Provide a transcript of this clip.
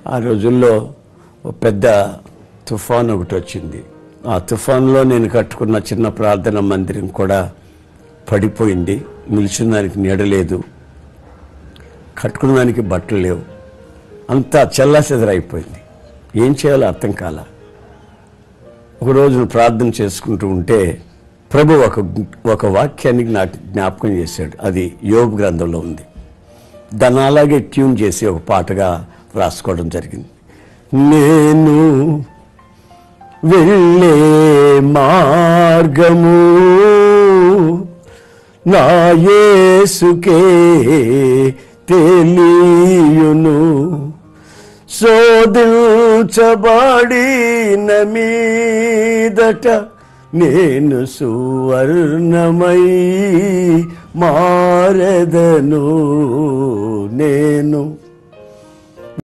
ఆ రోజుల్లో ఒక పెద్ద తుఫాన్ ఒకటి వచ్చింది. ఆ తుఫాన్లో నేను కట్టుకున్న చిన్న ప్రార్థన మందిరం కూడా పడిపోయింది. నిల్చున్నానికి నీడలేదు, కట్టుకున్నానికి బట్టలు లేవు, అంతా చెల్లాచెదరైపోయింది. ఏం చేయాలో అర్థం కాల. ఒకరోజు ప్రార్థన చేసుకుంటూ ఉంటే ప్రభు ఒక వాక్యాన్ని నాకు జ్ఞాపకం చేశాడు. అది యోబు గ్రంథంలో ఉంది. దాన్ని అలాగే ట్యూన్ చేసి ఒక పాటగా రాసుకోవడం జరిగింది. నేను వెళ్ళే మార్గము నా యేసుకే తెలియును, శోధించబడిన మీదట నేను సువర్ణమై మారెదను. నేను